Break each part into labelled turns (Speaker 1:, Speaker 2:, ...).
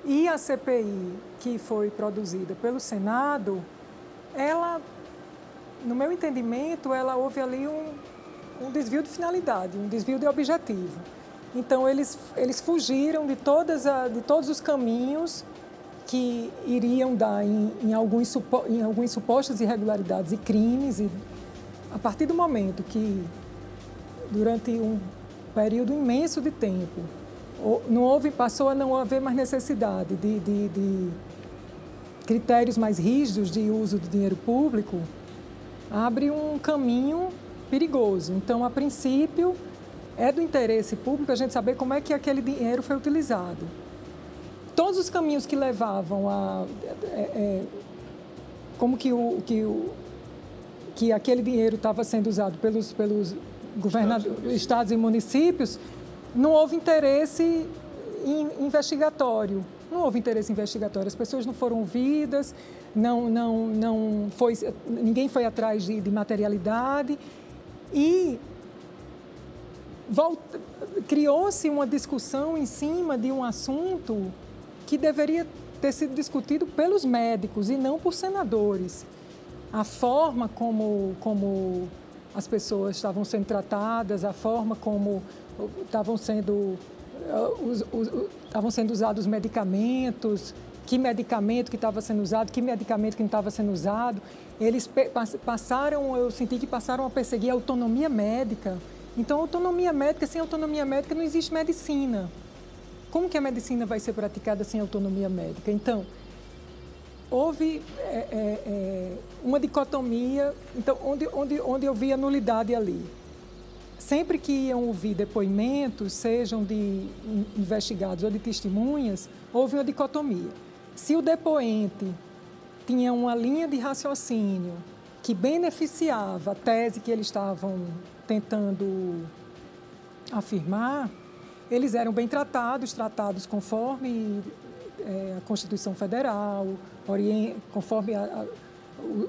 Speaker 1: E a CPI que foi produzida pelo Senado, ela, no meu entendimento, ela houve ali um desvio de finalidade, um desvio de objetivo. Então, eles fugiram de todos os caminhos que iriam dar em algumas supostas irregularidades e crimes. E, a partir do momento que, durante um período imenso de tempo, passou a não haver mais necessidade de critérios mais rígidos de uso do dinheiro público, abre um caminho perigoso. Então, a princípio, é do interesse público a gente saber como é que aquele dinheiro foi utilizado. Todos os caminhos que levavam a... como que aquele dinheiro estava sendo usado pelos governadores, estados e municípios, não houve interesse investigatório. Não houve interesse investigatório. As pessoas não foram ouvidas, ninguém foi atrás de materialidade e criou-se uma discussão em cima de um assunto que deveria ter sido discutido pelos médicos e não por senadores. A forma como as pessoas estavam sendo tratadas, a forma como estavam sendo usados os medicamentos, que medicamento que estava sendo usado, que medicamento que não estava sendo usado. Eles eu senti que passaram a perseguir a autonomia médica. Então, autonomia médica, sem autonomia médica não existe medicina. Como que a medicina vai ser praticada sem autonomia médica? Então, houve uma dicotomia, então, onde eu via nulidade ali. Sempre que iam ouvir depoimentos, sejam de investigados ou de testemunhas, houve uma dicotomia. Se o depoente tinha uma linha de raciocínio que beneficiava a tese que eles estavam tentando afirmar, eles eram bem tratados conforme a Constituição Federal, conforme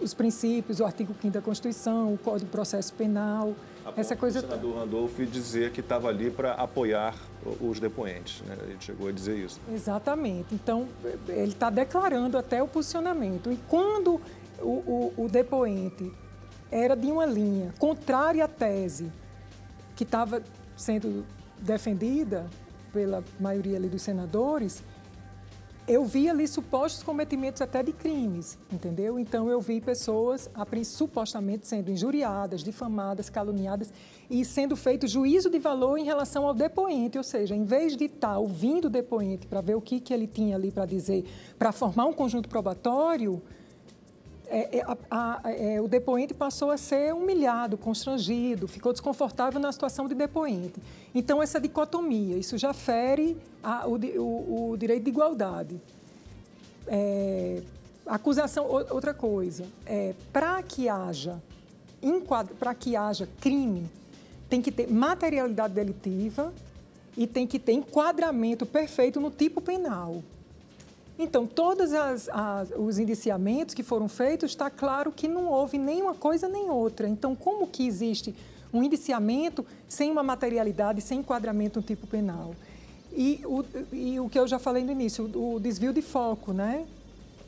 Speaker 1: os princípios, o artigo 5º da Constituição, o Código de Processo Penal, essa coisa...
Speaker 2: O senador Randolph dizer que estava ali para apoiar os depoentes, né? Ele chegou a dizer isso.
Speaker 1: Exatamente. Então, ele está declarando até o posicionamento. E quando o depoente era de uma linha contrária à tese que estava sendo defendida pela maioria ali dos senadores, eu vi ali supostos cometimentos até de crimes, entendeu? Então, eu vi pessoas supostamente sendo injuriadas, difamadas, caluniadas e sendo feito juízo de valor em relação ao depoente, ou seja, em vez de estar ouvindo o depoente para ver o que ele tinha ali para dizer, para formar um conjunto probatório, o depoente passou a ser humilhado, constrangido, ficou desconfortável na situação de depoente. Então, essa dicotomia, isso já fere o direito de igualdade. Acusação, outra coisa, para que haja crime, tem que ter materialidade delitiva e tem que ter enquadramento perfeito no tipo penal. Então, todos os indiciamentos que foram feitos, está claro que não houve nem uma coisa nem outra. Então, como que existe um indiciamento sem uma materialidade, sem enquadramento no tipo penal? E o que eu já falei no início, o desvio de foco, né?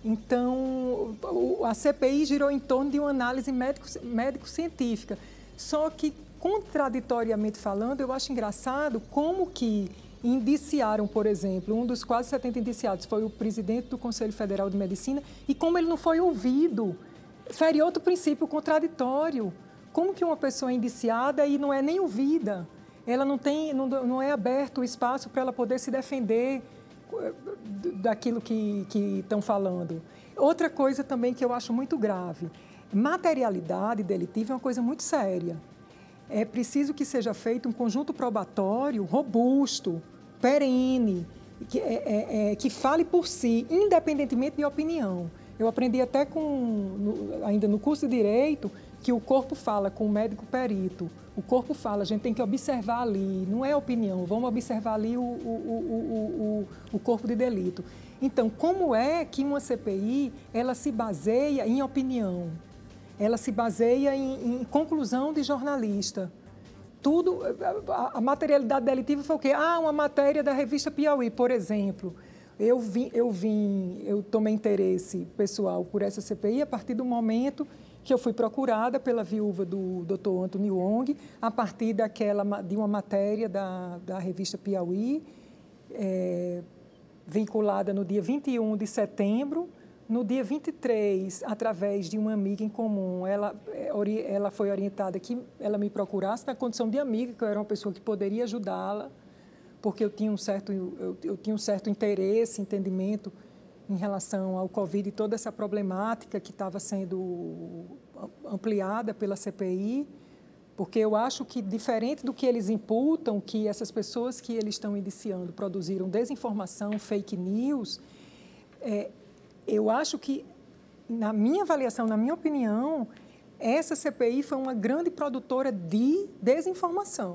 Speaker 1: Então, a CPI girou em torno de uma análise médico-científica. Só que, contraditoriamente falando, eu acho engraçado como que indiciaram, por exemplo, um dos quase 70 indiciados foi o presidente do Conselho Federal de Medicina e como ele não foi ouvido, fere outro princípio contraditório. Como que uma pessoa é indiciada e não é nem ouvida? Ela não é aberto o espaço para ela poder se defender daquilo que estão falando. Outra coisa também que eu acho muito grave, materialidade delitiva é uma coisa muito séria. É preciso que seja feito um conjunto probatório robusto, perene, que fale por si, independentemente de opinião. Eu aprendi até ainda no curso de Direito que o corpo fala com o médico perito. O corpo fala, a gente tem que observar ali, não é opinião, vamos observar ali o corpo de delito. Então, como é que uma CPI ela se baseia em opinião? Ela se baseia em conclusão de jornalista. A materialidade delitiva foi o quê? Uma matéria da revista Piauí, por exemplo. eu tomei interesse pessoal por essa CPI a partir do momento que eu fui procurada pela viúva do Dr. Anthony Wong, a partir de uma matéria da revista Piauí, vinculada no dia 21 de setembro. No dia 23, através de uma amiga em comum, ela foi orientada que ela me procurasse na condição de amiga, que eu era uma pessoa que poderia ajudá-la, porque eu tinha um certo interesse, entendimento em relação ao Covid e toda essa problemática que estava sendo ampliada pela CPI, porque eu acho que, diferente do que eles imputam, que essas pessoas que eles estão indiciando produziram desinformação, fake news, eu acho que, na minha avaliação, na minha opinião, essa CPI foi uma grande produtora de desinformação.